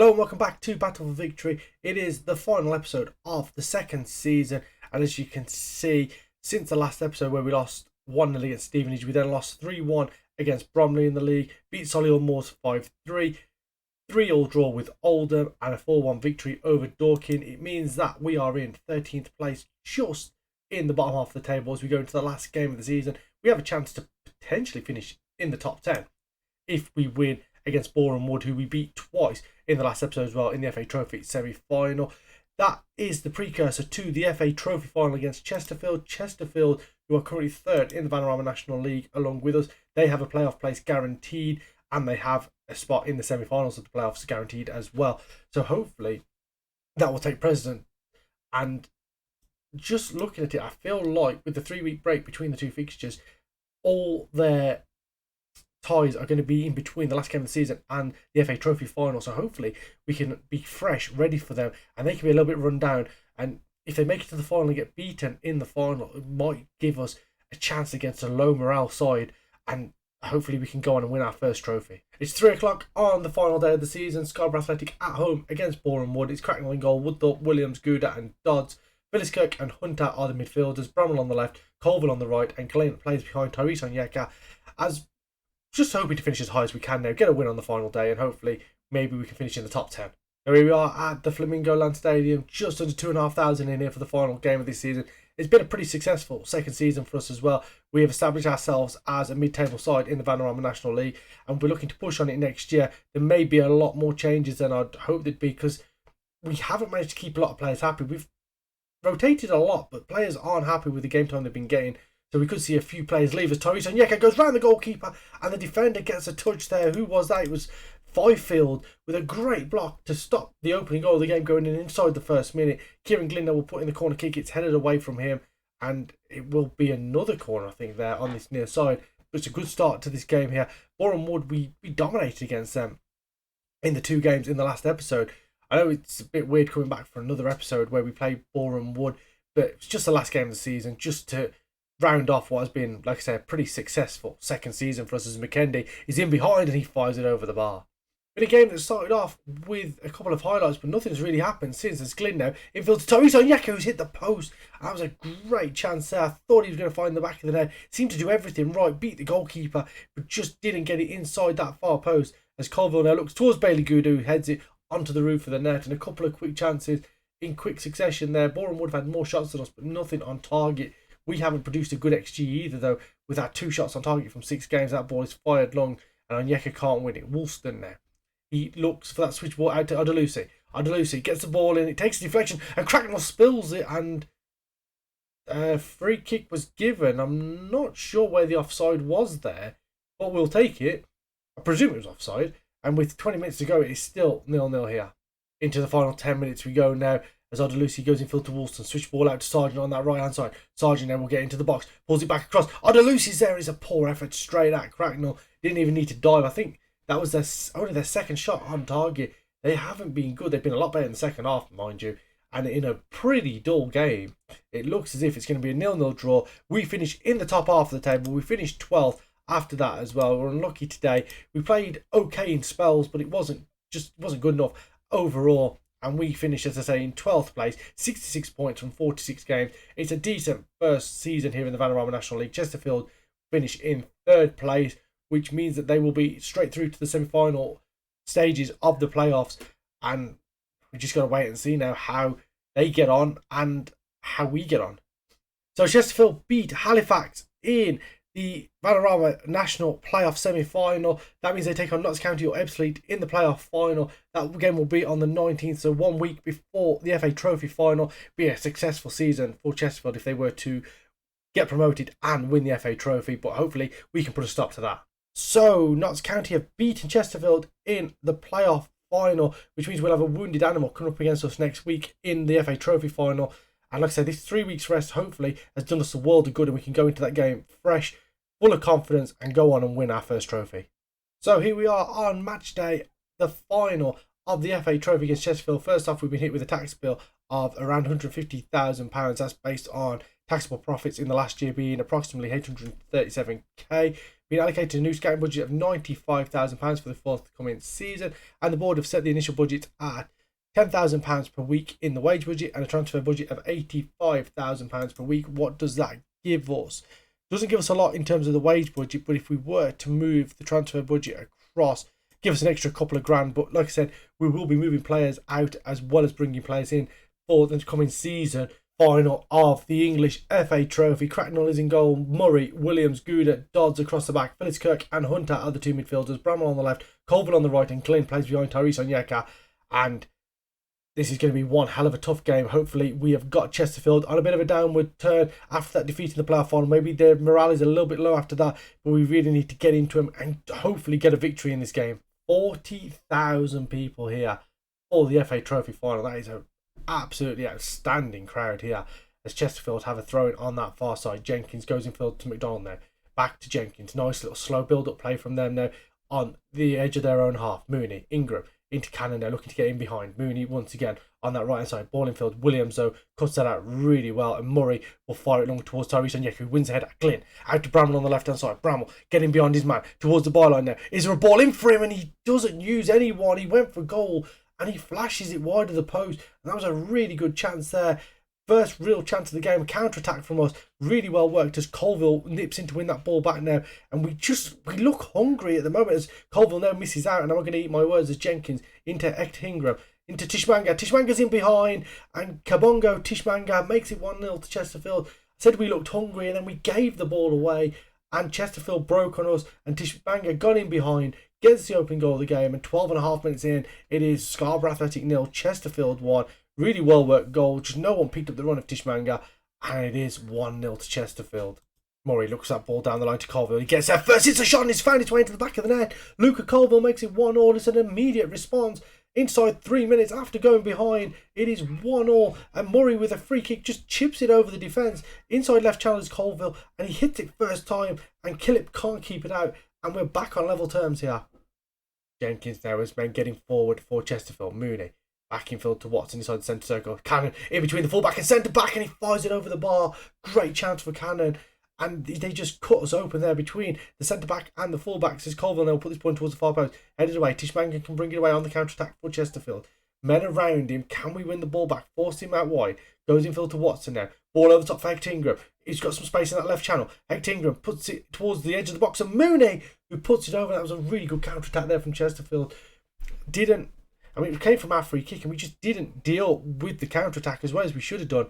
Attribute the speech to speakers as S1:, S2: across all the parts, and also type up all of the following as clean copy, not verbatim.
S1: Hello and welcome back to Battle for Victory. It is the final episode of the second season, and as you can see, since the last episode where we lost 1-0 against Stevenage, we then lost 3-1 against Bromley in the league, beat Solihull Moors 5-3, 3-3 draw with Oldham, and a 4-1 victory over Dorking. It means that we are in 13th place, just in the bottom half of the table as we go into the last game of the season. We have a chance to potentially finish in the top 10 if we win against Boreham Wood, who we beat twice in the last episode as well in the FA Trophy semi-final. That is the precursor to the FA Trophy final against Chesterfield. Chesterfield, who are currently third in the Vanarama National League along with us, they have a playoff place guaranteed, and they have a spot in the semi-finals of the playoffs guaranteed as well. So hopefully that will take precedent. And just looking at it, I feel like with the 3-week break between the two fixtures, all their ties are going to be in between the last game of the season and the FA Trophy final. So hopefully we can be fresh, ready for them, and they can be a little bit run down. And if they make it to the final and get beaten in the final, it might give us a chance against a low morale side, and hopefully we can go on and win our first trophy. It's 3 o'clock on the final day of the season. Scarborough Athletic at home against Boreham Wood. It's Cracknell in goal. Woodthorpe, Williams, Gouda and Dodds. Philliskirk and Hunter are the midfielders. Bramwell on the left, Colville on the right, and Glenn plays behind Tyrese Onyeka. As just hoping to finish as high as we can now, get a win on the final day, and hopefully maybe we can finish in the top 10. Now here we are at the Flamingo Land Stadium, just under 2,500 in here for the final game of this season. It's been a pretty successful second season for us as well. We have established ourselves as a mid-table side in the Vanarama National League, and we're looking to push on it next year. There may be a lot more changes than I'd hoped there'd be, because we haven't managed to keep a lot of players happy. We've rotated a lot, but players aren't happy with the game time they've been getting. So we could see a few players leave as Tyrese Onyeka goes round the goalkeeper and the defender gets a touch there. Who was that? It was Fifield with a great block to stop the opening goal of the game going in inside the first minute. Kieran Glinder will put in the corner kick. It's headed away from him, and it will be another corner, I think, there on this near side. But it's a good start to this game here. Boreham Wood, we dominated against them in the two games in the last episode. I know it's a bit weird coming back for another episode where we played Boreham Wood, but it's just the last game of the season, just to round off what has been, like I said, a pretty successful second season for us, as McKendy is in behind and he fires it over the bar. Been a game that started off with a couple of highlights, but nothing's really happened since. It's Glyn now. Infield to Tyrese Onyeka, who's hit the post. That was a great chance there. I thought he was going to find the back of the net. Seemed to do everything right, beat the goalkeeper, but just didn't get it inside that far post. As Colville now looks towards Bailey Gouda, who heads it onto the roof of the net, and a couple of quick chances in quick succession there. Boreham would have had more shots than us, but nothing on target. We haven't produced a good XG either, though. With our 2 shots on target from 6 games, that ball is fired long, and Onyeka can't win it. Woolston now. He looks for that switch ball out to Odelusi. Odelusi gets the ball in, it takes a deflection, and Cracknell spills it, and a free kick was given. I'm not sure where the offside was there, but we'll take it. I presume it was offside, and with 20 minutes to go, it is still 0-0 here. Into the final 10 minutes we go now, as Odelusi goes infield to Woolston, switch ball out to Sargent on that right hand side. Sargent then will get into the box, pulls it back across. Odelusi's there is a poor effort straight at Cracknell. Didn't even need to dive. I think that was only their second shot on target. They haven't been good. They've been a lot better in the second half, mind you. And in a pretty dull game, it looks as if it's going to be a 0-0 draw. We finish in the top half of the table. We finished 12th after that as well. We're unlucky today. We played okay in spells, but it wasn't good enough overall. And we finished, as I say, in 12th place, 66 points from 46 games. It's a decent first season here in the Vanarama National League. Chesterfield finish in 3rd place, which means that they will be straight through to the semi-final stages of the playoffs. And we just got to wait and see now how they get on and how we get on. So Chesterfield beat Halifax in the Vanarama National Playoff semi-final. That means they take on Notts County or Ebbsfleet in the playoff final. That game will be on the 19th, so 1 week before the FA Trophy final. Be a successful season for Chesterfield if they were to get promoted and win the FA Trophy, but hopefully we can put a stop to that. So Notts County have beaten Chesterfield in the playoff final, which means we'll have a wounded animal coming up against us next week in the FA Trophy final. And like I said, this 3 weeks rest hopefully has done us a world of good, and we can go into that game fresh, full of confidence, and go on and win our first trophy. So here we are on match day, the final of the FA Trophy against Chesterfield. First off, we've been hit with a tax bill of around £150,000. That's based on taxable profits in the last year being approximately 837k, being allocated a new scouting budget of £95,000 for the forthcoming season, and the board have set the initial budget at £10,000 per week in the wage budget and a transfer budget of £85,000 per week. What does that give us? Doesn't give us a lot in terms of the wage budget, but if we were to move the transfer budget across, give us an extra couple of grand. But like I said, we will be moving players out as well as bringing players in for the coming season. Final of the English FA Trophy. Cracknell is in goal. Murray, Williams, Gouda, Dodds across the back. Phillips, Kirk and Hunter are the two midfielders. Bramwell on the left, Colville on the right, and Glynn plays behind Tyrese Onyeka. And this is going to be one hell of a tough game. Hopefully, we have got Chesterfield on a bit of a downward turn after that defeat in the playoff final. Maybe their morale is a little bit low after that, but we really need to get into them and hopefully get a victory in this game. 40,000 people here for the FA Trophy final. That is an absolutely outstanding crowd here as Chesterfield have a throw-in on that far side. Jenkins goes infield to McDonald now. Back to Jenkins. Nice little slow build-up play from them now on the edge of their own half. Mooney, Ingram into Cannon now, looking to get in behind. Mooney once again on that right-hand side. Ball in field. Williams, though, cuts that out really well. And Murray will fire it long towards Tyrese Onyeka, who wins ahead at Glynn. Out to Bramwell on the left-hand side. Bramwell getting behind his man towards the byline now. Is there a ball in for him? And he doesn't use anyone. He went for goal and he flashes it wide of the post. And that was a really good chance there. First real chance of the game, a counter-attack from us, really well worked as Colville nips in to win that ball back now. And we look hungry at the moment as Colville now misses out, and I'm going to eat my words as Jenkins into Hector Ingram, into Tishmanga. Tishmanga's in behind, and Kabongo Tishmanga makes it 1-0 to Chesterfield. I said we looked hungry, and then we gave the ball away, and Chesterfield broke on us, and Tishmanga got in behind, gets the opening goal of the game, and 12.5 minutes in, it is Scarborough Athletic 0, Chesterfield 1. Really well worked goal. Just no one picked up the run of Tishmanga. And it is 1-0 to Chesterfield. Murray looks that ball down the line to Colville. He gets there first. It's a shot and he's found its way into the back of the net. Luca Colville makes it 1-0. It's an immediate response. Inside 3 minutes after going behind, it is 1-0. And Murray with a free kick just chips it over the defence. Inside left channel is Colville. And he hits it first time. And Killip can't keep it out. And we're back on level terms here. Jenkins now is men getting forward for Chesterfield. Mooney. Back infield to Watson inside the centre circle. Cannon in between the fullback and centre back, and he fires it over the bar. Great chance for Cannon. And they just cut us open there between the centre back and the fullbacks. As Colville now put this point towards the far post. Headed away. Tishmanga can bring it away on the counter attack for Chesterfield. Men around him. Can we win the ball back? Force him out wide. Goes infield to Watson now. Ball over top for Hector Ingram. He's got some space in that left channel. Hector Ingram puts it towards the edge of the box. And Mooney, who puts it over. That was a really good counter attack there from Chesterfield. It came from our free kick and we just didn't deal with the counter-attack as well as we should have done.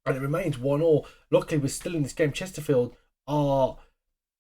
S1: And it remains 1-1. Luckily, we're still in this game. Chesterfield are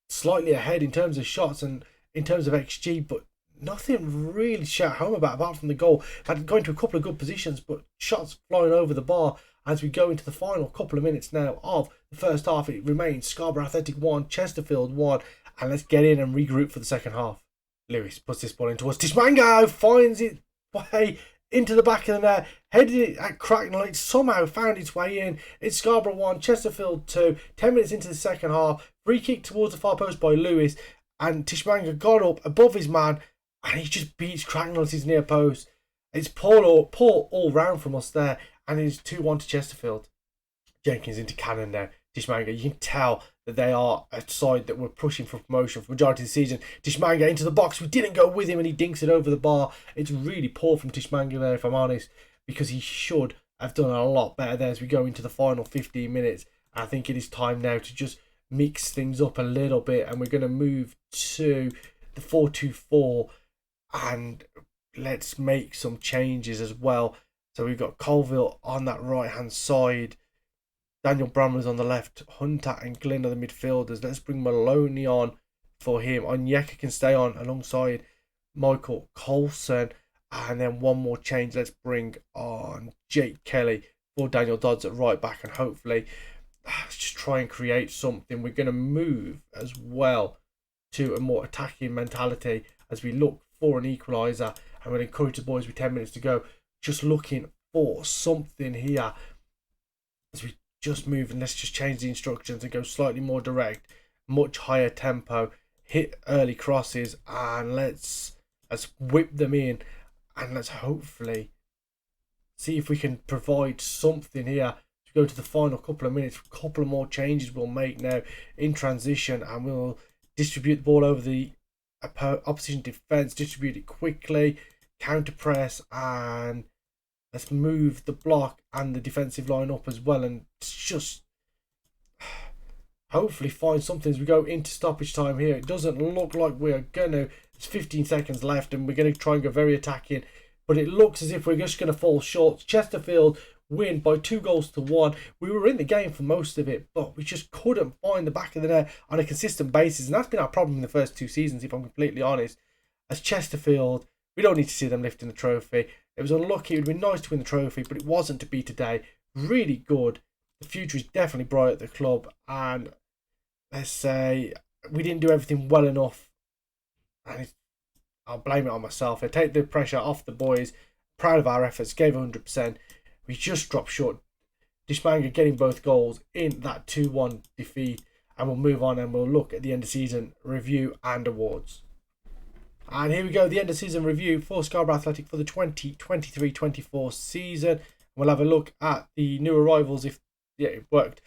S1: slightly ahead in terms of shots and in terms of XG, but nothing really to shout home about apart from the goal. Had gone to a couple of good positions, but shots flying over the bar as we go into the final couple of minutes now of the first half. It remains Scarborough Athletic 1, Chesterfield 1, and let's get in and regroup for the second half. Lewis puts this ball in towards Tishmanga, finds it way into the back of the net, headed it at Cracknell. It somehow found its way in. It's Scarborough 1, Chesterfield 2. 10 minutes into the second half, free kick towards the far post by Lewis, and Tishmanga got up above his man, and he just beats Cracknell at his near post. It's poor all round from us there, and it's 2-1 to Chesterfield. Jenkins into Cannon now. Tishmanga, you can tell that they are a side that were pushing for promotion for the majority of the season. Tishmanga into the box. We didn't go with him and he dinks it over the bar. It's really poor from Tishmanga there, if I'm honest, because he should have done a lot better there as we go into the final 15 minutes. I think it is time now to just mix things up a little bit, and we're going to move to the 4-2-4 and let's make some changes as well. So we've got Colville on that right hand side. Daniel Bramley's on the left. Hunter and Glynn are the midfielders. Let's bring Maloney on for him. Onyeka can stay on alongside Michael Coulson. And then one more change. Let's bring on Jake Kelly for Daniel Dodds at right back. And hopefully, let's just try and create something. We're going to move as well to a more attacking mentality as we look for an equaliser. And we'll encourage the boys with 10 minutes to go. Just looking for something here as we just move, and let's just change the instructions and go slightly more direct, much higher tempo, hit early crosses, and let's whip them in, and let's hopefully see if we can provide something here. we go to the final couple of minutes, a couple of more changes we'll make now in transition, and we'll distribute the ball over the opposition defence, distribute it quickly, counter press, and let's move the block and the defensive line up as well, and just hopefully find something as we go into stoppage time here. It doesn't look like we're going to. There's 15 seconds left, and we're going to try and go very attacking, but it looks as if we're just going to fall short. Chesterfield win by 2-1. We were in the game for most of it, but we just couldn't find the back of the net on a consistent basis, and that's been our problem in the first 2 seasons, if I'm completely honest. As Chesterfield, we don't need to see them lifting the trophy. It was unlucky. It would have been nice to win the trophy, but it wasn't to be today. Really good. The future is definitely bright at the club, and let's say we didn't do everything well enough, and I'll blame it on myself. I take the pressure off the boys. Proud of our efforts, gave 100%. We just dropped short. Dishmanga getting both goals in that 2-1 defeat, and we'll move on and we'll look at the end of season review and awards. And here we go, the end of season review for Scarborough Athletic for the 2023-24 season. We'll have a look at the new arrivals if it worked.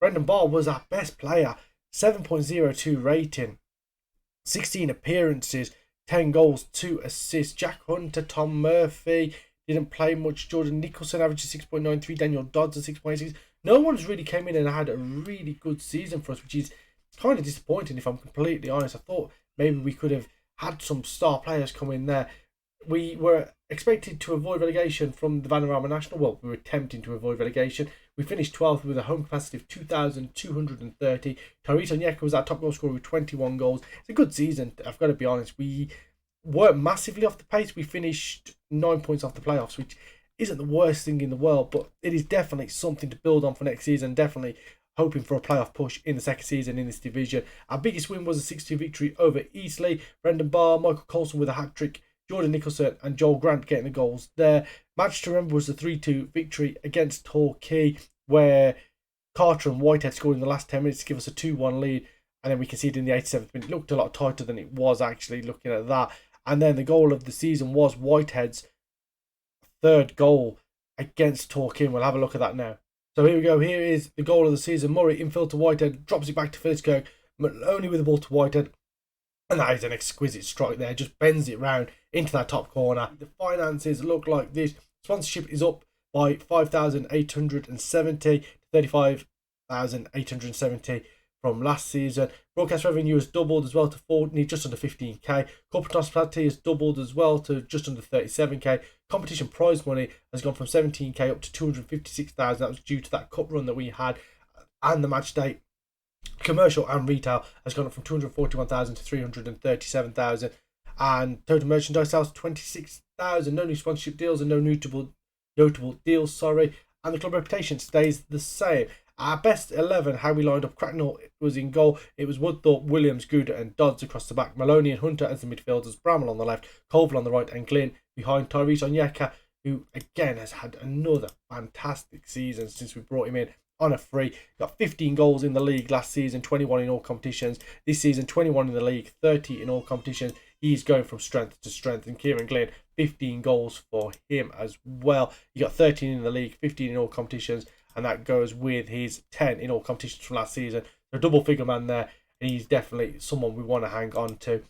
S1: Brendan Barr was our best player, 7.02 rating, 16 appearances, 10 goals, 2 assists. Jack Hunter, Tom Murphy didn't play much. Jordan Nicholson averages 6.93. Daniel Dodds at 6.86. No one's really came in and had a really good season for us, which is kind of disappointing if I'm completely honest. I thought maybe we could have had some star players come in there. We were expected to avoid relegation from the Vanarama National. Well, we were attempting to avoid relegation. We finished 12th with a home capacity of 2,230. Tyrese Onyeka was our top goal scorer with 21 goals. It's a good season, I've got to be honest. We weren't massively off the pace. We finished 9 points off the playoffs, which isn't the worst thing in the world, but it is definitely something to build on for next season. Definitely hoping for a playoff push in the second season in this division. Our biggest win was a 6-2 victory over Eastleigh. Brendan Barr, Michael Coulson with a hat-trick, Jordan Nicholson and Joel Grant getting the goals there. Match to remember was the 3-2 victory against Torquay, where Carter and Whitehead scored in the last 10 minutes to give us a 2-1 lead, and then we conceded in the 87th minute. It looked a lot tighter than it was actually looking at that. And then the goal of the season was Whitehead's third goal against Torquay. We'll have a look at that now. So here we go. Here is the goal of the season. Murray infield to Whitehead, drops it back to Philliskirk. Maloney with the ball to Whitehead. And that is an exquisite strike there. Just bends it round into that top corner. The finances look like this. Sponsorship is up by 5,870 to 35,870 from last season. Broadcast revenue has doubled as well to just under 15k. Corporate hospitality has doubled as well to just under 37k. Competition prize money has gone from 17k up to 256,000. That was due to that cup run that we had and the match day. Commercial and retail has gone up from 241,000 to 337,000, and total merchandise sales 26,000. No new sponsorship deals and no notable deals. And the club reputation stays the same. Our best 11, how we lined up: Cracknell was in goal. It was Woodthorpe, Williams, Gouda and Dodds across the back. Maloney and Hunter as the midfielders. Bramall on the left, Colville on the right, and Glynn behind. Tyrese Onyeka, who again has had another fantastic season since we brought him in on a free. Got 15 goals in the league last season, 21 in all competitions. This season, 21 in the league, 30 in all competitions. He's going from strength to strength. And Kieran Glynn, 15 goals for him as well. He got 13 in the league, 15 in all competitions, and that goes with his 10 in all competitions from last season. So double figure man there, and he's definitely someone we want to hang on to.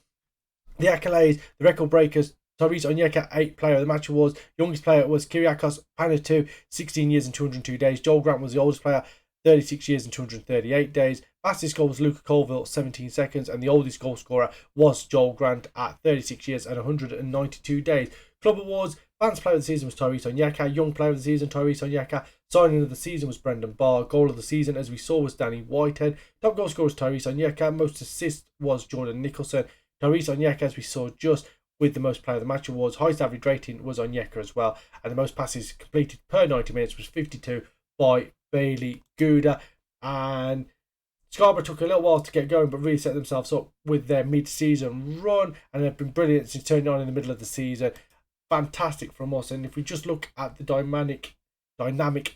S1: The accolades, the record breakers: Tyrese Onyeka, 8 Player of the Match awards. Youngest player was Kyriakos Panatou, 16 years and 202 days. Joel Grant was the oldest player, 36 years and 238 days. Fastest goal was Luca Colville, 17 seconds. And the oldest goal scorer was Joel Grant at 36 years and 192 days. Club awards: Fans Player of the Season was Tyrese Onyeka. Young Player of the Season, Tyrese Onyeka. Signing of the Season was Brendan Barr. Goal of the Season, as we saw, was Danny Whitehead. Top goal scorer was Tyrese Onyeka. Most assists was Jordan Nicholson. Tyrese Onyeka, as we saw, just with the most Player of the Match awards. Highest average rating was Onyeka as well, and the most passes completed per 90 minutes was 52 by Bailey Gouda. And Scarborough took a little while to get going, but really set themselves up with their mid-season run, and they've been brilliant since turning on in the middle of the season. Fantastic from us. And if we just look at the dynamic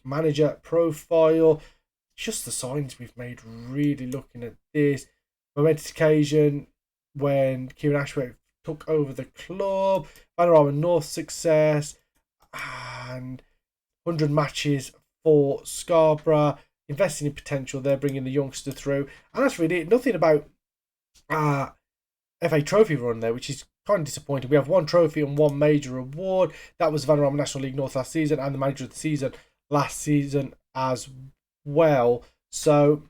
S1: manager profile, just the signs we've made, really looking at this momentous occasion when Kieran Ashworth took over the club, Vanarama North success, and 100 matches for Scarborough, investing in potential. They're bringing the youngster through, and that's really it. Nothing about FA Trophy run there, which is kind of disappointing. We have one trophy and one major award. That was Vanarama National League North last season, and the manager of the season last season as well. So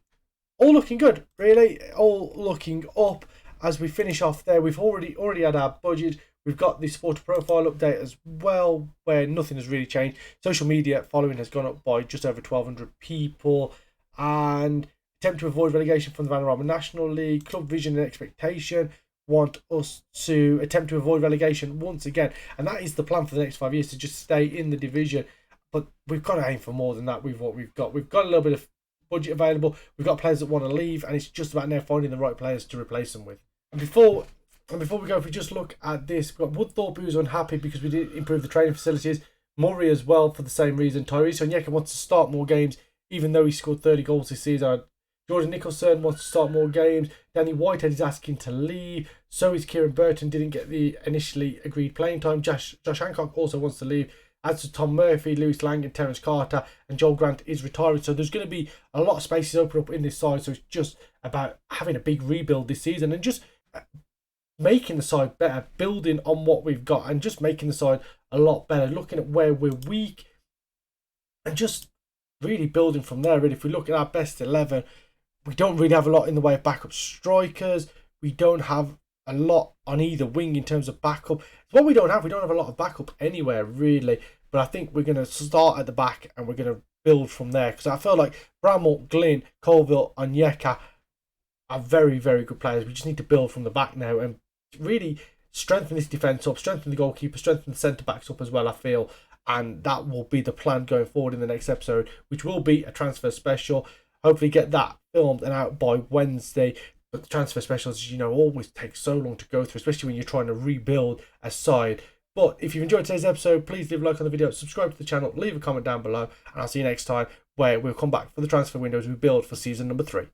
S1: all looking good, really. All looking up as we finish off there. We've already had our budget. We've got the supporter profile update as well, where nothing has really changed. Social media following has gone up by just over 1,200 people. And attempt to avoid relegation from the Vanarama National League. Club vision and expectation want us to attempt to avoid relegation once again. And that is the plan for the next 5 years, to just stay in the division. But we've got to aim for more than that with what we've got. We've got a little bit of budget available. We've got players that want to leave, and it's just about now finding the right players to replace them with. And before we go, if we just look at this, we've got Woodthorpe, who's unhappy because we didn't improve the training facilities. Murray as well for the same reason. Tyrese Onyeka wants to start more games, even though he scored 30 goals this season. Jordan Nicholson wants to start more games. Danny Whitehead is asking to leave. So is Kieran Burton, didn't get the initially agreed playing time. Josh Hancock also wants to leave. As to Tom Murphy, Lewis Lang and Terence Carter, and Joel Grant is retiring. So there's going to be a lot of spaces open up in this side. So it's just about having a big rebuild this season and just making the side better, building on what we've got and just making the side a lot better, looking at where we're weak and just really building from there. Really, if we look at our best 11, we don't really have a lot in the way of backup strikers. We don't have a lot on either wing in terms of backup. It's what we don't have. We don't have a lot of backup anywhere, really. But I think we're going to start at the back and we're going to build from there. Because I feel like Bramall, Glynn, Colville, and Onyeka are very, very good players. We just need to build from the back now and really strengthen this defence up, strengthen the goalkeeper, strengthen the centre-backs up as well, I feel. And that will be the plan going forward in the next episode, which will be a transfer special. Hopefully get that filmed and out by Wednesday. But the transfer specials, you know, always take so long to go through, especially when you're trying to rebuild a side. But if you've enjoyed today's episode, please leave a like on the video, subscribe to the channel, leave a comment down below, and I'll see you next time, where we'll come back for the transfer windows we build for season number 3.